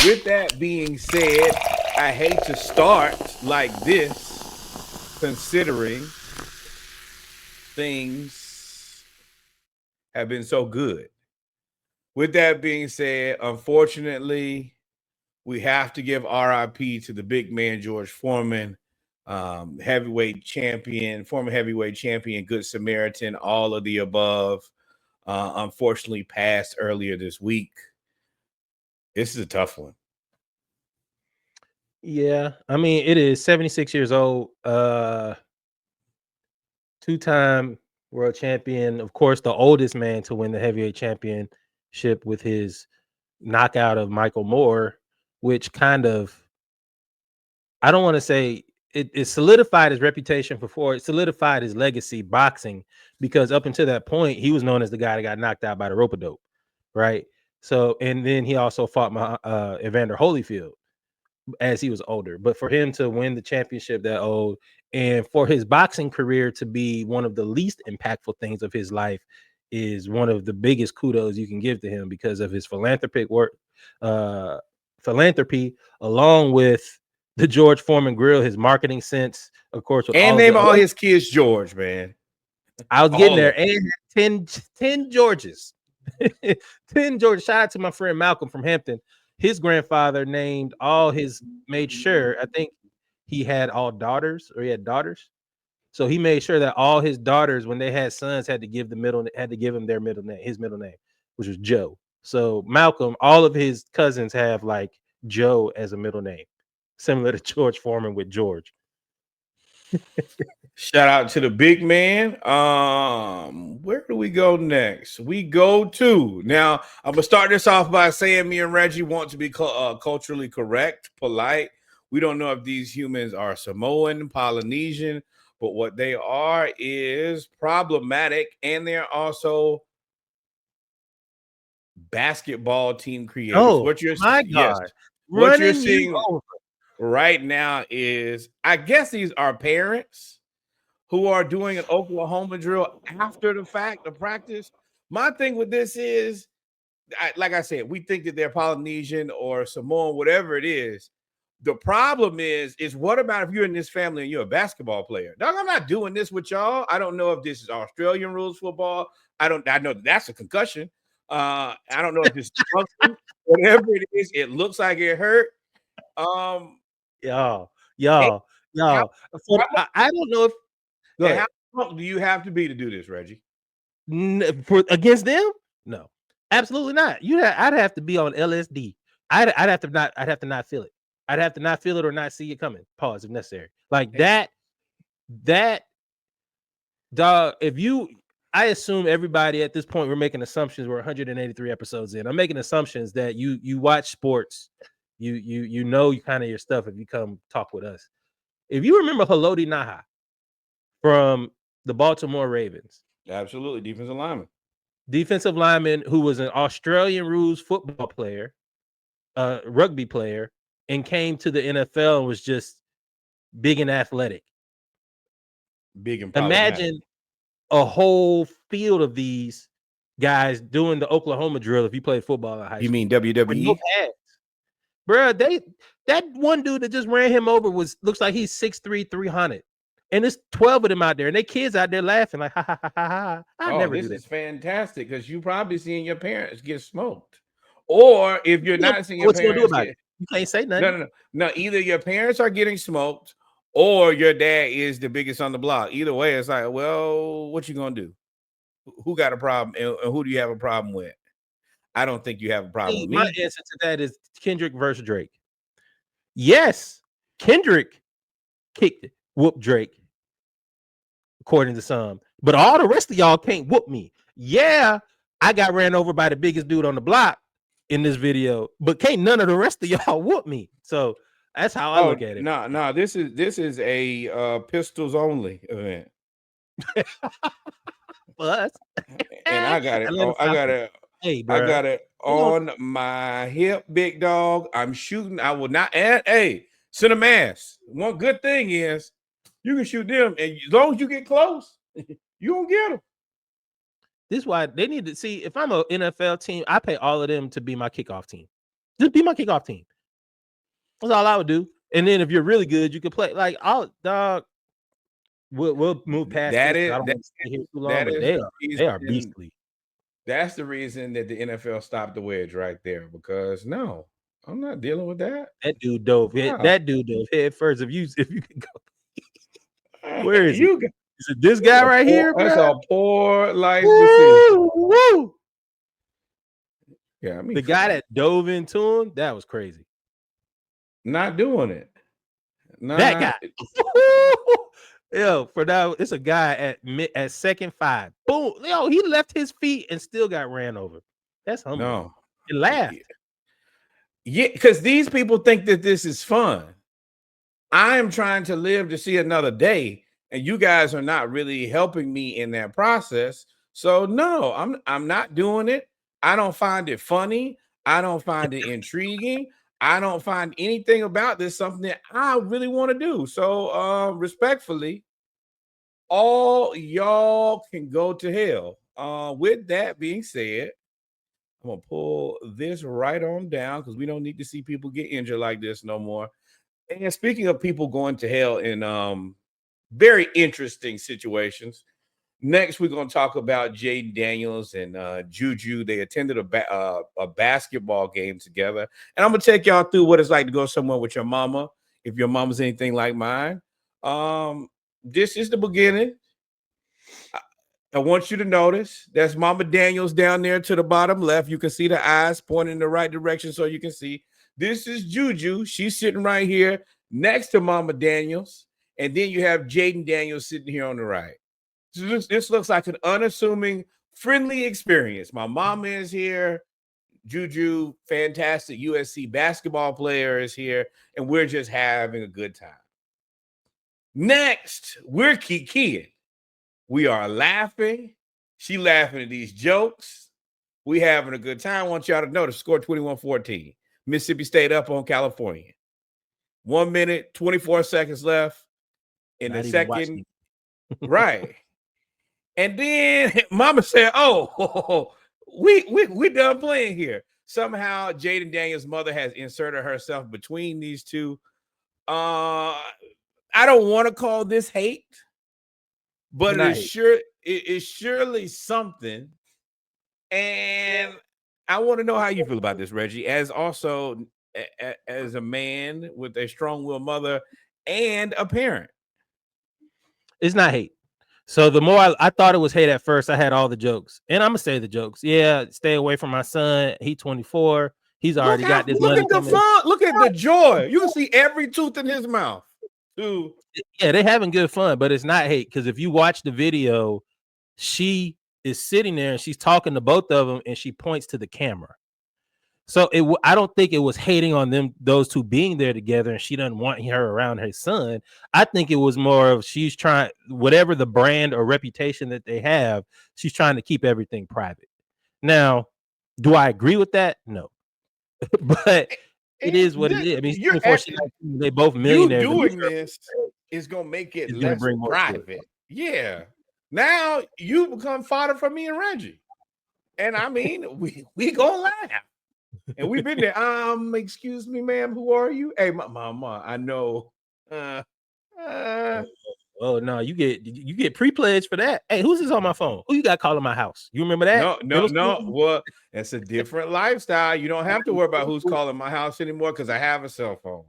With that being said, I hate to start like this, considering things have been so good. With that being said, unfortunately, we have to give RIP to the big man, George Foreman, heavyweight champion, former heavyweight champion, Good Samaritan, all of the above. Unfortunately, passed earlier this week. This is a tough one. Yeah, I mean, it is 76 years old, two-time world champion, of course, the oldest man to win the heavyweight championship with his knockout of Michael Moore, which kind of, I don't want to say it solidified his reputation before it solidified his legacy boxing, because up until that point, he was known as the guy that got knocked out by the rope-a-dope, right? So, and then he also fought Evander Holyfield as he was older. But for him to win the championship that old, and for his boxing career to be one of the least impactful things of his life, is one of the biggest kudos you can give to him, because of his philanthropic work, philanthropy, along with the George Foreman grill, his marketing sense, of course, with And name all his kids George, man. I was getting there. And 10 Georges. 10 Georges. Shout out to my friend Malcolm from Hampton. His grandfather made sure, I think he had all daughters, or he had daughters. So he made sure that all his daughters, when they had sons, had to give him their middle name, his middle name, which was Joe. So Malcolm, all of his cousins have like Joe as a middle name, similar to George Foreman with George. Shout out to the big man. Where do we go next? We go to, now I'm gonna start this off by saying me and Reggie want to be culturally correct, polite. We don't know if these humans are Samoan, Polynesian, but what they are is problematic, and they're also basketball team creators. Oh, What you're my yes, God. what you're Running seeing you over. right now is, I guess these are parents who are doing an Oklahoma drill after the fact of practice. My thing with this is, like I said, we think that they're Polynesian or Samoan, whatever it is. The problem is what about if you're in this family and you're a basketball player? Dog, I'm not doing this with y'all. I don't know if this is Australian rules football. I know that's a concussion. I don't know if this is whatever it is. It looks like it hurt. Y'all. How, I don't know if how drunk do you have to be to do this, Reggie? for against them? No, absolutely not. I'd have to be on LSD. I'd have to not feel it. I'd have to not feel it or not see it coming. Pause if necessary. Like that dog. I assume everybody at this point, we're making assumptions. We're 183 episodes in. I'm making assumptions that you watch sports. You know kind of your stuff if you come talk with us. If you remember Haloti Naha from the Baltimore Ravens. Absolutely. Defensive lineman who was an Australian rules football player, rugby player, and came to the NFL and was just big and athletic. Big and imagine a whole field of these guys doing the Oklahoma drill if you played football in high school. You mean WWE? No pads. Bro, that one dude that just ran him over looks like he's 6'3", 300. And there's 12 of them out there, and they kids out there laughing like, ha, ha, ha, ha, ha. This is fantastic, because you probably seeing your parents get smoked. Or if you're not seeing your parents get, you can't say nothing. No, either your parents are getting smoked or your dad is the biggest on the block. Either way, it's like, well, what you gonna do? Who got a problem, and who do you have a problem with? I don't think you have a problem with me. My answer to that is Kendrick versus Drake. Yes, Kendrick whooped Drake, according to some. But all the rest of y'all can't whoop me. Yeah, I got ran over by the biggest dude on the block in this video, but can't none of the rest of y'all whoop me. So that's how I look at it. No, this is a pistols only event. But and I got it. I got it on my hip, big dog. I'm shooting. I will not. And hey, send a mask. One good thing is you can shoot them, and as long as you get close, you don't get them. This is why they need to see. If I'm an NFL team, I pay all of them to be my kickoff team. Just be my kickoff team. That's all I would do. And then if you're really good, you can play. Like, dog. We'll move past That this. I is don't want to stay here too long, that but is the they are reason. beastly. That's the reason that the NFL stopped the wedge right there. Because no, I'm not dealing with that. That dude dove. Wow. That dude dove head first. If you could go, where is he? You Is it this guy right here? That's Bro? a poor life decision. Woo! Yeah, I mean The guy that dove into him, that was crazy. not doing it. That guy. Yo, for now, it's a guy at second 5. Boom. Yo, he left his feet and still got ran over. That's humbling. No. He laughed. Yeah, because these people think that this is fun. I am trying to live to see another day, and you guys are not really helping me in that process. So no, I'm not doing it. I don't find it funny. I don't find it intriguing. I don't find anything about this something that I really want to do. So respectfully, all y'all can go to hell. With that being said, I'm gonna pull this right on down because we don't need to see people get injured like this no more. And speaking of people going to hell in very interesting situations, next we're gonna talk about Jayden Daniels and Juju. They attended a basketball game together, and I'm gonna take y'all through what it's like to go somewhere with your mama. If your mama's anything like mine, this is the beginning. I want you to notice that's Mama Daniels down there to the bottom left. You can see the eyes pointing in the right direction so you can see. This is Juju. She's sitting right here next to Mama Daniels. And then you have Jayden Daniels sitting here on the right. So this looks like an unassuming, friendly experience. My mama is here. Juju, fantastic USC basketball player, is here. And we're just having a good time. Next, we're kikiing. We are laughing. She laughing at these jokes. We having a good time. I want y'all to know the score 21-14. Mississippi State up on California. 1 minute, 24 seconds left in the second. Right. And then Mama said, oh, we done playing here. Somehow Jayden Daniels' mother has inserted herself between these two. I don't want to call this hate. But it's surely something. And I want to know how you feel about this, Reggie, as also as a man with a strong-willed mother and a parent. It's not hate. So the more I thought it was hate at first, I had all the jokes. And I'm going to say the jokes. Yeah, stay away from my son. He's 24. He's already got this money. Look at the fun. Look at the joy. You can see every tooth in his mouth. Too. Yeah, they're having good fun, but it's not hate because if you watch the video, she is sitting there and she's talking to both of them and she points to the camera. So I don't think it was hating on them, those two being there together, and she doesn't want her around her son. I think it was more of she's trying, whatever the brand or reputation that they have, she's trying to keep everything private. Now, do I agree with that? No. But it is what it is. I mean, they both millionaires. You doing this is gonna make it less private. Yeah. Now you become fodder for me and Reggie. And I mean, we gonna laugh. And we've been there. Excuse me, ma'am. Who are you? Hey, mama. I know. Oh no, you get pre-pledged for that. Hey, who's this on my phone? Who you got calling my house? You remember that? No. Well, it's a different lifestyle. You don't have to worry about who's calling my house anymore because I have a cell phone.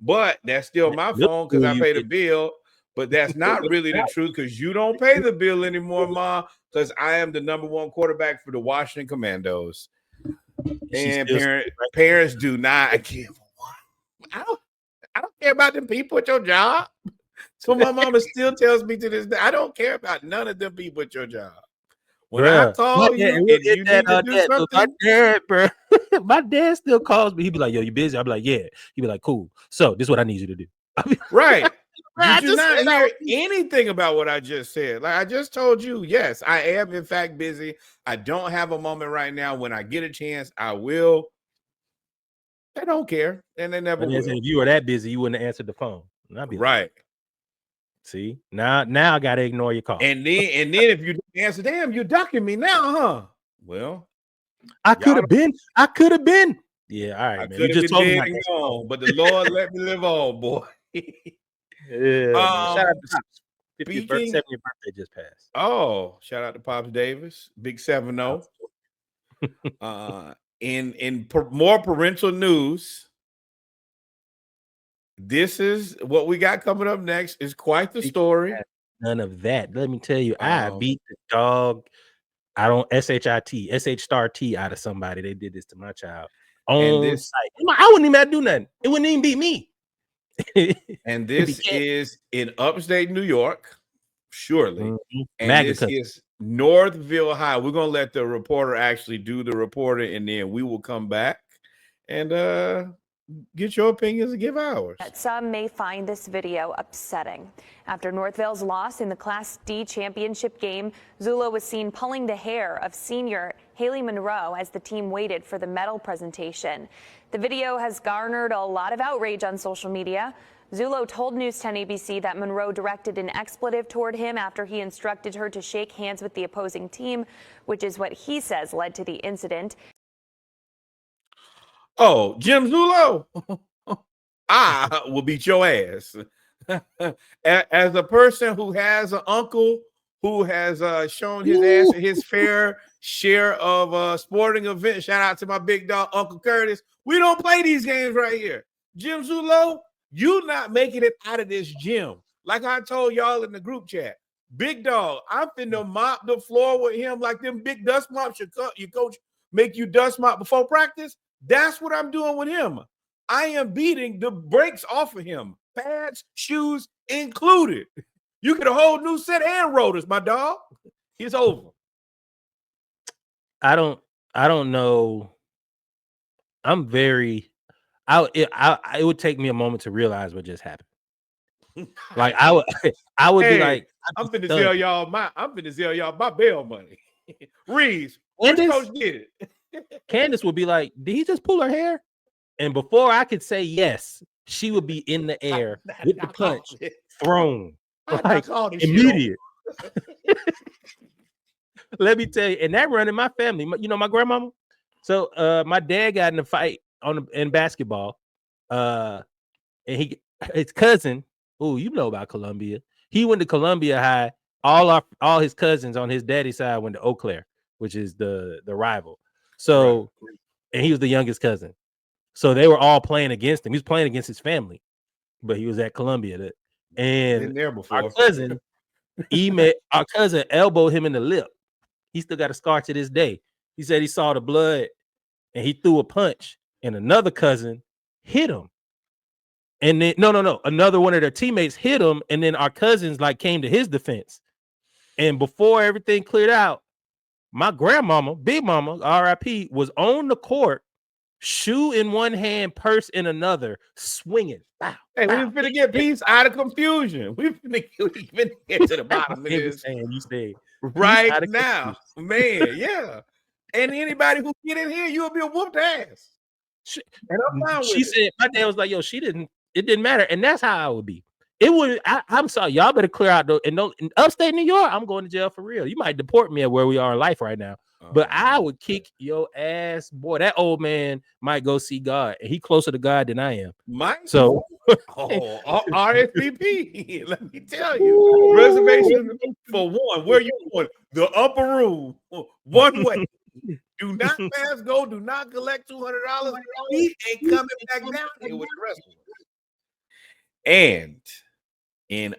But that's still my phone because I pay the bill. But that's not really the truth because you don't pay the bill anymore, Ma, because I am the #1 quarterback for the Washington Commandos. And parents do not give one. I don't care about them people at your job. So my mama still tells me to this day, I don't care about none of them people at your job. When I call you and you need to do something. My dad, bro. My dad still calls me. He'd be like, yo, you busy? I'd be like, yeah. He'd be like, cool. So this is what I need you to do. Right. Did you not hear anything about what I just said? Like I just told you, yes, I am in fact busy. I don't have a moment right now. When I get a chance, I will. They don't care, and they never will. If you were that busy, you wouldn't have answered the phone. I'd be right. Like, see, now I gotta ignore your call. And then if you answer, damn, you're ducking me now, huh? Well, I could have been. Yeah, all right, I man. could You have just been told me dead about and that song. gone, but the Lord let me live on, boy. Yeah, man. Shout out to Pops. 50th birthday, Speaking, 70th birthday just passed. shout out to Pops Davis, big 7-0. More parental news, this is what we got coming up next. Is quite the story. None of that. Let me tell you, I Um, beat the dog. I don't SH star T out of somebody. They did this to my child on site. I wouldn't even have to do nothing. It wouldn't even beat me. And this is in upstate New York, surely. And this is Northville High. We're gonna let the reporter actually do the reporting, and then we will come back and get your opinions and give ours. Some may find this video upsetting. After Northville's loss in the Class D championship game, Zula was seen pulling the hair of senior Haley Monroe as the team waited for the medal presentation. The video has garnered a lot of outrage on social media. Zulo told News 10 ABC that Monroe directed an expletive toward him after he instructed her to shake hands with the opposing team, which is what he says led to the incident. Oh, Jim Zulo, I will beat your ass. As a person who has an uncle who has shown his ass his fair share of sporting events, shout out to my big dog, Uncle Curtis. We don't play these games right here. Jim Zulo, you not making it out of this gym. Like I told y'all in the group chat, big dog, I'm finna mop the floor with him like them big dust mops your coach make you dust mop before practice. That's what I'm doing with him. I am beating the brakes off of him, pads, shoes included. You get a whole new set and rotors, my dog. It's over. I don't know. I'm very. It would take me a moment to realize what just happened. Like I would be like, I'm finna sell y'all my bail money. Reeves, which coach did it? Candace would be like, did he just pull her hair? And before I could say yes, she would be in the air with the punch thrown. Like immediate. Let me tell you, and that run in my family, my grandmama. So my dad got in a fight in basketball. And his cousin, you know about Columbia. He went to Columbia High. All his cousins on his daddy's side went to Eau Claire, which is the rival. So, and he was the youngest cousin. So they were all playing against him. He was playing against his family, but he was at Columbia. And been there before. Our cousin elbowed him in the lip. He still got a scar to this day. He said he saw the blood and he threw a punch, and another cousin hit him. And then another one of their teammates hit him, and then our cousins came to his defense. And before everything cleared out, my grandmama, Big Mama, RIP, was on the court, shoe in one hand, purse in another, swinging. Bow, hey, we finna get peace out of confusion. We finna get to the bottom of this. You say right now, man. Yeah. And anybody who get in here, you'll be a whooped ass. And I'm fine with it. My dad was like, yo, it didn't matter. And that's how I would be. It would. I'm sorry, y'all better clear out in upstate New York. I'm going to jail for real. You might deport me at where we are in life right now, but I would kick your ass, boy. That old man might go see God, and he closer to God than I am. So, RSVP. Let me tell you, reservation for one. Where you going? The upper room, one way. Do not pass go. Do not collect $200. He ain't coming back down here with the rest of us. And I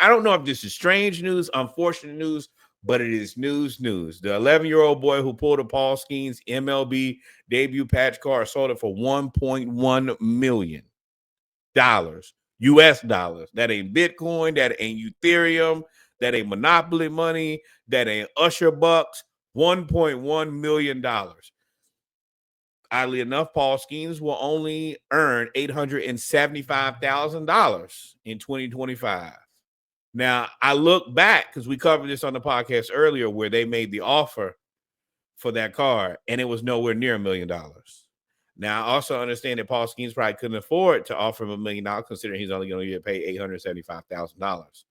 don't know if this is strange news, unfortunate news, but it is news. The 11-year-old boy who pulled a Paul Skenes MLB debut patch card sold it for $1.1 million. US dollars. That ain't Bitcoin. That ain't Ethereum. That ain't Monopoly money. That ain't Usher bucks. $1.1 million. Oddly enough, Paul Skenes will only earn $875,000 in 2025. Now, I look back because we covered this on the podcast earlier where they made the offer for that card, and it was nowhere near $1 million. Now, I also understand that Paul Skenes probably couldn't afford to offer him $1 million considering he's only going to get paid $875,000.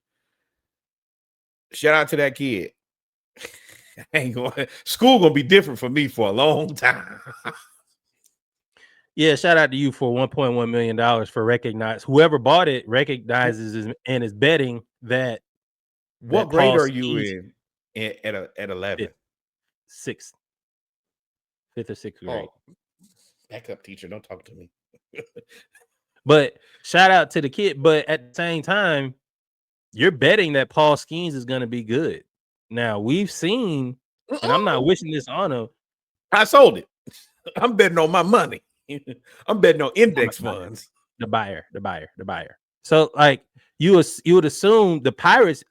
Shout out to that kid. School gonna be different for me for a long time. Yeah, shout out to you for $1.1 million for recognize. Whoever bought it recognizes and is betting that What grade Paul are you Skenes in at 11? Fifth or sixth grade. Oh, backup teacher, don't talk to me. But shout out to the kid. But at the same time, you're betting that Paul Skenes is going to be good. Now we've seen, and I'm not wishing this on him. I sold it. I'm betting on my money. I'm betting on index funds. The buyer. So like you would assume the Pirates.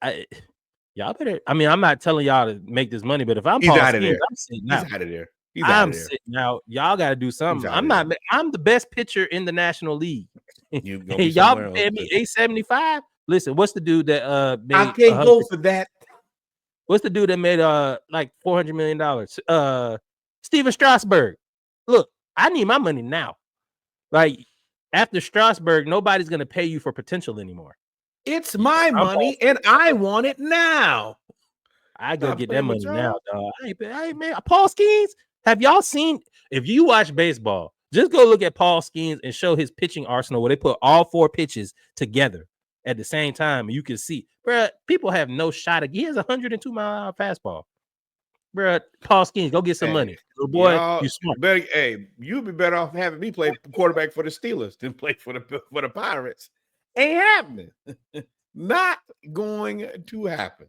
Y'all better. I mean, I'm not telling y'all to make this money, but if I'm Paul Skenes, I'm sitting out. He's out of there. I'm sitting out. Y'all got to do something. I'm not. I'm the best pitcher in the National League. Y'all pay me $875. Listen, what's the dude that made? I can't go for that. What's the dude that made like $400 million? Steven Strasburg. Look, I need my money now. Like after Strasburg, nobody's gonna pay you for potential anymore. It's my money, and I want it now. I go get that money now, dog. I ain't man. Paul Skenes. Have y'all seen? If you watch baseball, just go look at Paul Skenes and show his pitching arsenal where they put all 4 pitches together at the same time. You can see, bro. People have no shot. He has a 102-mile-an-hour fastball, bro. Paul Skenes, go get some money, little boy. You smart. You'd be better off having me play quarterback for the Steelers than play for the Pirates. Ain't happening. Not going to happen.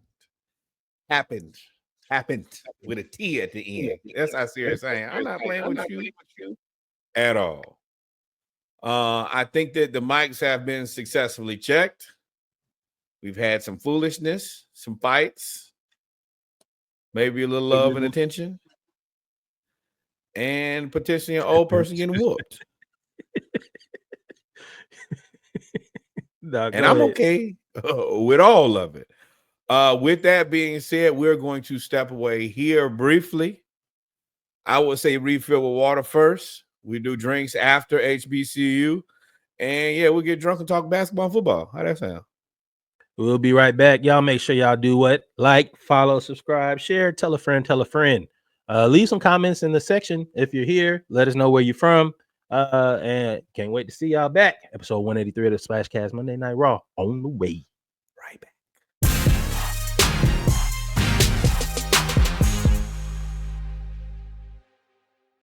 Happened with a T at the end. That's how serious I am. I'm not playing with you at all. I think that the mics have been successfully checked. We've had some foolishness, some fights, maybe a little love and attention, and potentially an old person getting whooped. And I'm okay with all of it. With that being said, we're going to step away here briefly. I would say refill with water first. We do drinks after HBCU. And yeah, we'll get drunk and talk basketball and football. How that sound? We'll be right back. Y'all make sure y'all do what? Like, follow, subscribe, share, tell a friend, tell a friend. Leave some comments in the section if you're here. Let us know where you're from. And can't wait to see y'all back. Episode 183 of the Splashcast Monday Night Raw on the way.